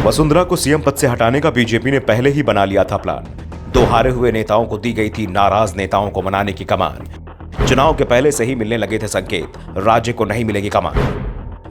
वसुंधरा को सीएम पद से हटाने का बीजेपी ने पहले ही बना लिया था प्लान। दो हारे हुए नेताओं को दी गई थी नाराज नेताओं को मनाने की कमान। चुनाव के पहले से ही मिलने लगे थे संकेत, राज्य को नहीं मिलेगी कमान।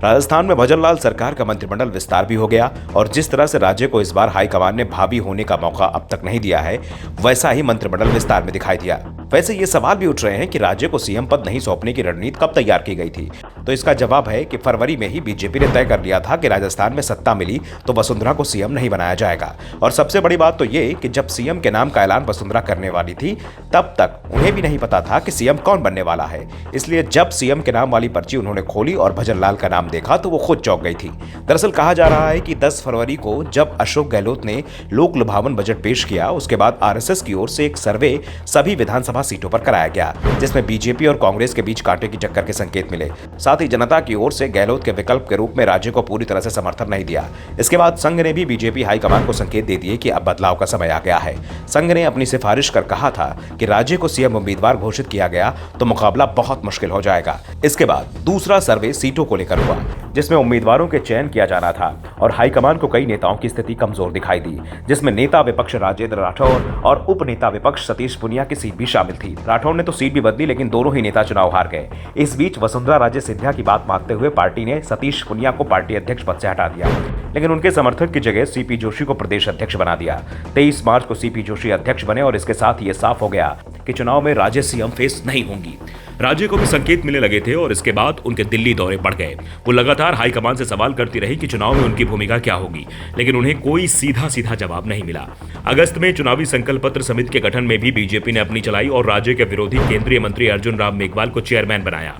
राजस्थान में भजनलाल सरकार का मंत्रिमंडल विस्तार भी हो गया और जिस तरह से राज्य को इस बार हाईकमान ने भावी होने का मौका अब तक नहीं दिया है, वैसा ही मंत्रिमंडल विस्तार में दिखाई दिया। वैसे ये सवाल भी उठ रहे हैं कि राज्य को सीएम पद नहीं सौंपने की रणनीति कब तैयार की गई थी। तो इसका जवाब है कि फरवरी में ही बीजेपी ने तय कर लिया था कि राजस्थान में सत्ता मिली तो वसुंधरा को सीएम नहीं बनाया जाएगा। और सबसे बड़ी बात तो ये कि जब सीएम के नाम का ऐलान वसुंधरा करने वाली थी, तब तक उन्हें भी नहीं पता था कि सीएम कौन बनने वाला है। इसलिए जब सीएम के नाम वाली पर्ची उन्होंने खोली और भजनलाल का नाम देखा तो वो खुद चौंक गई थी। दरअसल कहा जा रहा है कि 10 फरवरी को जब अशोक गहलोत ने लोक लुभावन बजट पेश किया, उसके बाद आरएसएस की ओर से एक सर्वे सभी विधानसभा सीटों पर कराया गया, जिसमें बीजेपी और कांग्रेस के बीच कांटे की टक्कर के संकेत मिले। साथ ही जनता की ओर से गहलोत के विकल्प के रूप में राज्य को पूरी तरह से समर्थन नहीं दिया। इसके बाद संघ ने भी बीजेपी हाईकमान को संकेत दे दिए कि अब बदलाव का समय आ गया है। संघ ने अपनी सिफारिश कर कहा था कि राज्य को सीएम उम्मीदवार घोषित किया गया तो मुकाबला बहुत मुश्किल हो जाएगा। इसके बाद दूसरा सर्वे सीटों को लेकर हुआ, जिसमें उम्मीदवारों के चयन किया जाना था और हाईकमान को कई नेताओं की स्थिति कमजोर दिखाई दी, जिसमें नेता विपक्ष राजेंद्र राठौर और उप नेता विपक्ष सतीश पुनिया की सीट भी शामिल थी। राठौर ने तो सीट भी बदली, लेकिन दोनों ही नेता चुनाव हार गए। इस बीच वसुंधरा राजे सिंधिया की बात मानते हुए पार्टी ने सतीश पुनिया को पार्टी अध्यक्ष पद से हटा दिया, लेकिन उनके समर्थक की जगह सीपी जोशी को प्रदेश अध्यक्ष बना दिया। 23 मार्च को सीपी जोशी अध्यक्ष बने और इसके साथ ये साफ हो गया कि चुनाव में राज्य सीएम फेस नहीं होंगी। राज्य को भी संकेत मिलने लगे थे और इसके बाद उनके दिल्ली दौरे बढ़ गए। वो लगातार हाईकमान से सवाल करती रही कि चुनाव में उनकी भूमिका क्या होगी, लेकिन उन्हें कोई सीधा जवाब नहीं मिला। अगस्त में चुनावी संकल्प पत्र समिति के गठन में भी बीजेपी ने अपनी चलाई और राज्य के विरोधी केंद्रीय मंत्री अर्जुन राम मेघवाल को चेयरमैन बनाया।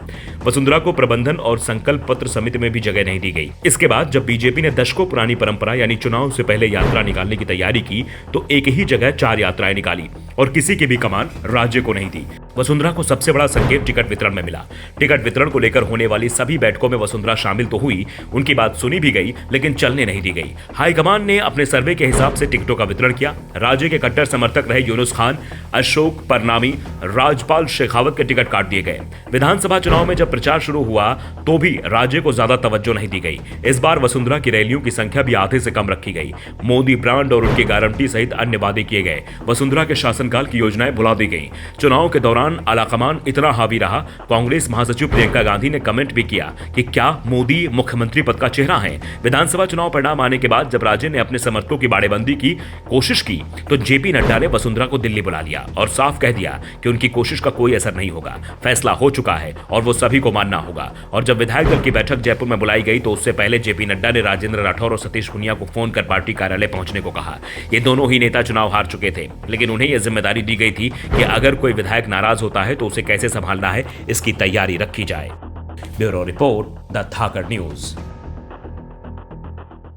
वसुंधरा को प्रबंधन और संकल्प पत्र समिति में भी जगह नहीं दी गई। इसके बाद जब बीजेपी ने दशकों पुरानी परंपरा यानी चुनाव से पहले यात्रा निकालने की तैयारी की, तो एक ही जगह 4 यात्राएं निकाली और किसी की भी कमान राज्य को नहीं दी। वसुंधरा को सबसे बड़ा संकेत टिकट वितरण में मिला। टिकट वितरण को लेकर होने वाली सभी बैठकों में वसुंधरा शामिल तो हुई, उनकी बात सुनी भी गई, लेकिन चलने नहीं दी गई। हाईकमान ने अपने सर्वे के हिसाब से टिकटों का वितरण किया। राज्य के कट्टर समर्थक रहे यूनुस खान, अशोक परनामी, राजपाल शेखावत के टिकट काट दिए गए। विधानसभा चुनाव में जब प्रचार शुरू हुआ तो भी राज्य को ज्यादा तवज्जो नहीं दी गई। इस बार वसुंधरा की रैलियों की संख्या भी आधे से कम रखी गई। मोदी ब्रांड और उनकी गारंटी सहित अन्य वादे किए गए। वसुंधरा के शासनकाल की योजनाएं भुला दी गई। चुनाव के दौरान आलाकमान इतना हावी रहा, कांग्रेस महासचिव प्रियंका गांधी ने कमेंट भी किया कि क्या मोदी मुख्यमंत्री पद का चेहरा है। विधानसभा चुनाव परिणाम आने के बाद जब राज्य ने अपने समर्थकों की बाड़ेबंदी की कोशिश की, तो जेपी नड्डा ने वसुंधरा को दिल्ली बुला लिया और साफ कह दिया कि उनकी कोशिश का कोई असर नहीं होगा। फैसला हो चुका है और वो सभी को मानना होगा। और जब विधायक दल की बैठक जयपुर में बुलाई गई तो उससे पहले जेपी नड्डा ने राजेंद्र राठौर और सतीश पुनिया को फोन कर पार्टी कार्यालय पहुंचने को कहा। ये दोनों ही नेता चुनाव हार चुके थे, लेकिन उन्हें यह जिम्मेदारी दी गई थी कि अगर कोई विधायक नाराज होता है तो उसे कैसे संभालना है, इसकी तैयारी रखी जाए। Bureau report, the Dhakad news.